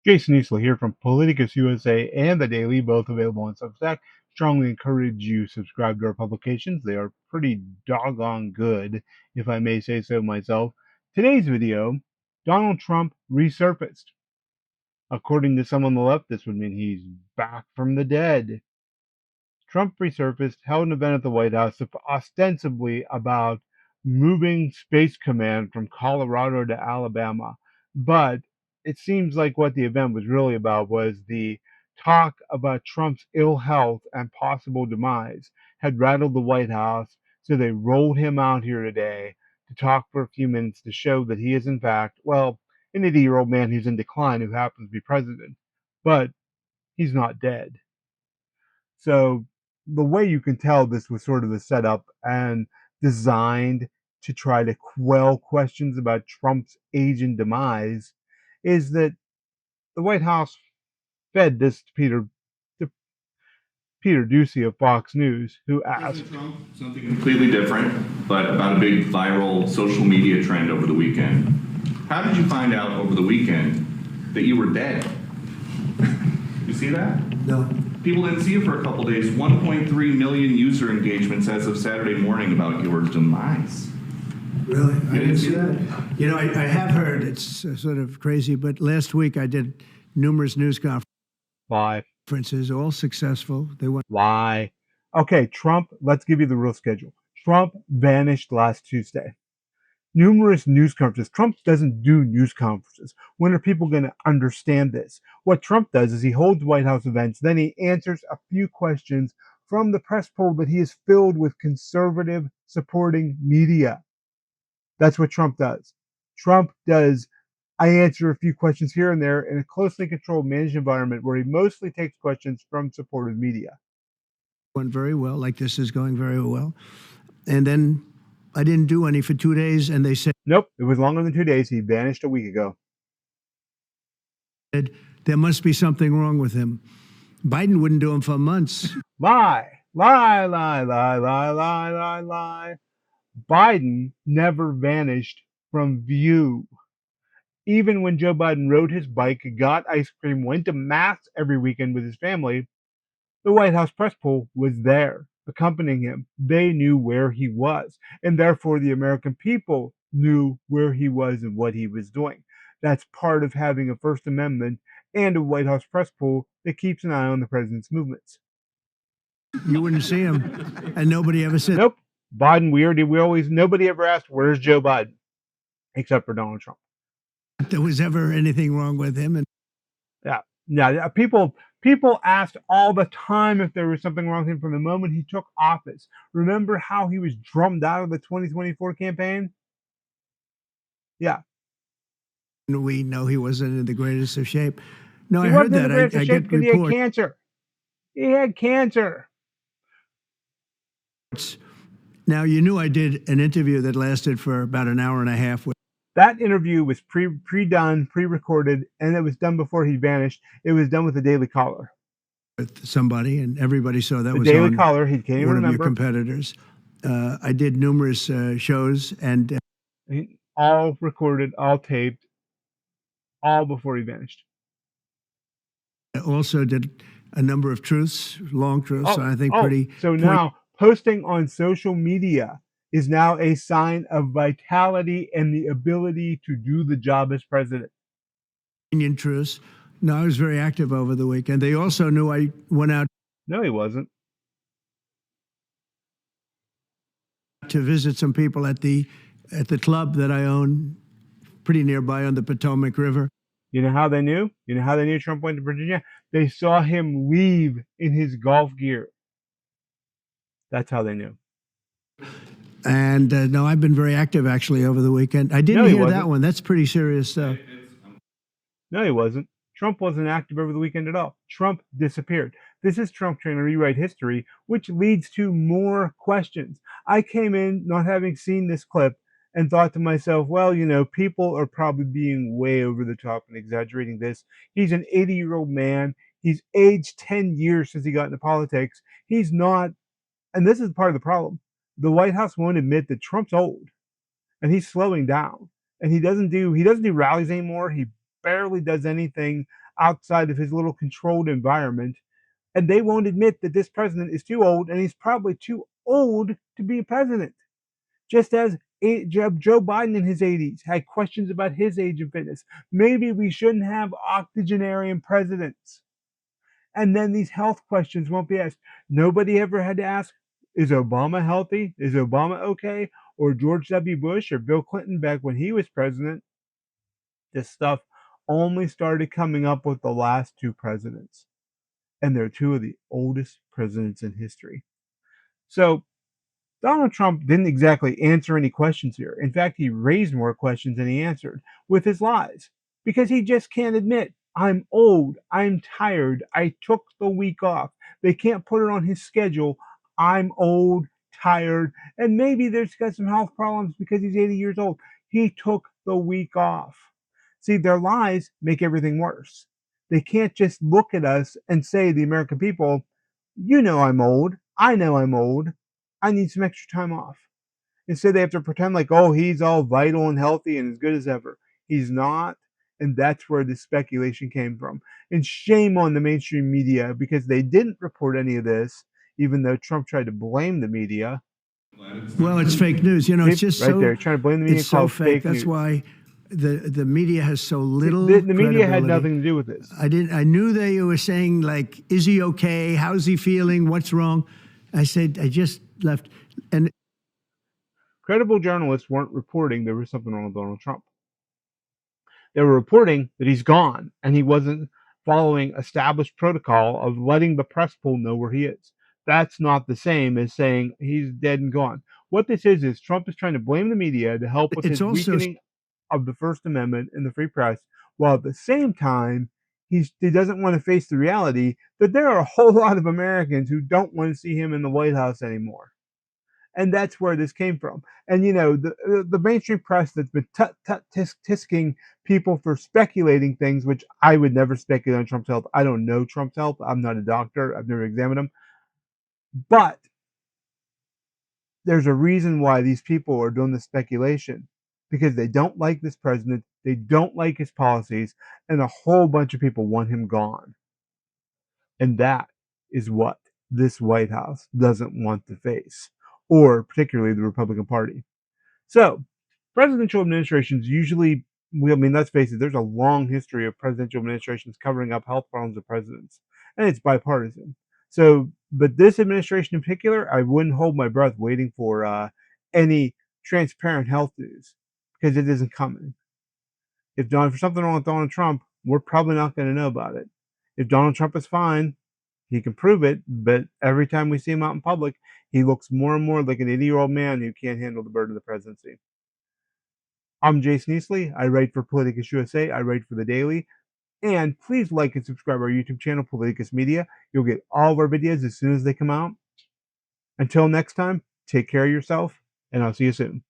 Jason Easley here from Politicus USA and The Daily, both available on Substack. Strongly encourage you subscribe to our publications. They are pretty doggone good, if I may say so myself. Today's video, Donald Trump resurfaced. According to some on the left, this would mean he's back from the dead. Trump resurfaced, held an event at the White House ostensibly about moving Space Command from Colorado to Alabama. But it seems like what the event was really about was the talk about Trump's ill health and possible demise had rattled the White House, so they rolled him out here today to talk for a few minutes to show that he is, in fact, well, an 80-year-old man who's in decline who happens to be president. But he's not dead. So the way you can tell this was sort of a setup and designed to try to quell questions about Trump's age and demise is that the White House fed this to Peter Ducey of Fox News, who asked President Trump, something completely different, but about a big viral social media trend over the weekend. How did you find out over the weekend that you were dead? You see that? No. People didn't see you for a couple days. 1.3 million user engagements as of Saturday morning about your demise. Really? You didn't see that? You know, I have heard it's sort of crazy, but last week I did numerous news why? conferences, all successful. They went. Why? Okay, Trump, let's give you the real schedule. Trump vanished last Tuesday. Numerous news conferences. Trump doesn't do news conferences. When are people going to understand this? What Trump does is he holds White House events, then he answers a few questions from the press poll that he is filled with conservative supporting media. That's what Trump does. Trump does, I answer a few questions here and there in a closely controlled, managed environment where he mostly takes questions from supportive media. Went very well, like this is going very well. And then I didn't do any for 2 days, and they said, Nope, it was longer than 2 days. He vanished a week ago. there must be something wrong with him. Biden wouldn't do him for months. Lie, lie, lie, lie, lie, lie, lie, lie. Biden never vanished from view. Even when Joe Biden rode his bike, got ice cream, went to mass every weekend with his family, the White House press pool was there, accompanying him. They knew where he was, and therefore the American people knew where he was and what he was doing. That's part of having a First Amendment and a White House press pool that keeps an eye on the president's movements. You wouldn't see him, and nobody ever said, Nope. Biden, nobody ever asked, where's Joe Biden? Except for Donald Trump. there was ever anything wrong with him. And Yeah. People asked all the time if there was something wrong with him from the moment he took office. Remember how he was drummed out of the 2024 campaign? Yeah. we know he wasn't in the greatest of shape. No, He I heard wasn't in that. the greatest I of shape get because he had reports. cancer. He had cancer. Now, you knew I did an interview that lasted for about an hour and a half with That interview was pre-done, pre-recorded, and it was done before he vanished. It was done with the Daily Caller. somebody, and everybody saw that The was Daily on Caller, he can't even one of your remember. competitors. I did numerous shows, and All recorded, all taped, all before he vanished. also did a number of truths, long truths, I think pretty. So now posting on social media is now a sign of vitality and the ability to do the job as president. Poignant truths. No, I was very active over the weekend. They also knew I went out No, he wasn't. to visit some people at the club that I own, pretty nearby on the Potomac River. You know how they knew? You know how they knew Trump went to Virginia? They saw him leave in his golf gear. That's how they knew. And no, I've been very active actually over the weekend. I didn't No, he hear that wasn't. one. That's pretty serious stuff. No, he wasn't. Trump wasn't active over the weekend at all. Trump disappeared. This is Trump trying to rewrite history, which leads to more questions. I came in not having seen this clip and thought to myself, well, you know, people are probably being way over the top and exaggerating this. He's an 80-year-old man. He's aged 10 years since he got into politics. He's not, and this is part of the problem. The White House won't admit that Trump's old and he's slowing down. And he doesn't do rallies anymore. He barely does anything outside of his little controlled environment, and they won't admit that this president is too old, and he's probably too old to be president. Just as Joe Biden in his 80s had questions about his age and fitness. Maybe we shouldn't have octogenarian presidents. And then these health questions won't be asked. Nobody ever had to ask, is Obama healthy? Is Obama okay? Or George W. Bush or Bill Clinton back when he was president. This stuff only started coming up with the last two presidents. And they're two of the oldest presidents in history. So Donald Trump didn't exactly answer any questions here. In fact, he raised more questions than he answered with his lies because he just can't admit, I'm old, I'm tired, I took the week off. They can't put it on his schedule. I'm old, tired, and maybe there's got some health problems because he's 80 years old. He took the week off. See, their lies make everything worse. They can't just look at us and say, the American people, you know I'm old. I know I'm old. I need some extra time off. Instead, they have to pretend like, oh, he's all vital and healthy and as good as ever. He's not. And that's where the speculation came from. And shame on the mainstream media because they didn't report any of this, even though Trump tried to blame the media. Well, it's fake news. You know, it's just right so there, trying to blame the media. it's so fake. That's news. why the media has so little. The media had credibility. nothing to do with this. I knew they were saying like, "Is he okay? How's he feeling? What's wrong?" I said, I just left, and credible journalists weren't reporting there was something wrong with Donald Trump. They were reporting that he's gone and he wasn't following established protocol of letting the press pool know where he is. That's not the same as saying he's dead and gone. What this is Trump is trying to blame the media to help with his weakening of the First Amendment and the free press, while at the same time, he doesn't want to face the reality that there are a whole lot of Americans who don't want to see him in the White House anymore. And that's where this came from. And you know, the mainstream press that's been tisking people for speculating things, which I would never speculate on Trump's health. I don't know Trump's health. I'm not a doctor. I've never examined him. But there's a reason why these people are doing the speculation because they don't like this president, they don't like his policies, and a whole bunch of people want him gone. And that is what this White House doesn't want to face, or particularly the Republican Party. So, presidential administrations usually, let's face it, there's a long history of presidential administrations covering up health problems of presidents, and it's bipartisan. So, but this administration in particular, I wouldn't hold my breath waiting for any transparent health news because it isn't coming. If something wrong with Donald Trump, we're probably not going to know about it. If Donald Trump is fine, he can prove it, but every time we see him out in public, he looks more and more like an 80-year-old man who can't handle the burden of the presidency. I'm Jason Easley. I write for Politicus USA. I write for The Daily. And please like and subscribe our YouTube channel, Politicus Media. You'll get all of our videos as soon as they come out. Until next time, take care of yourself, and I'll see you soon.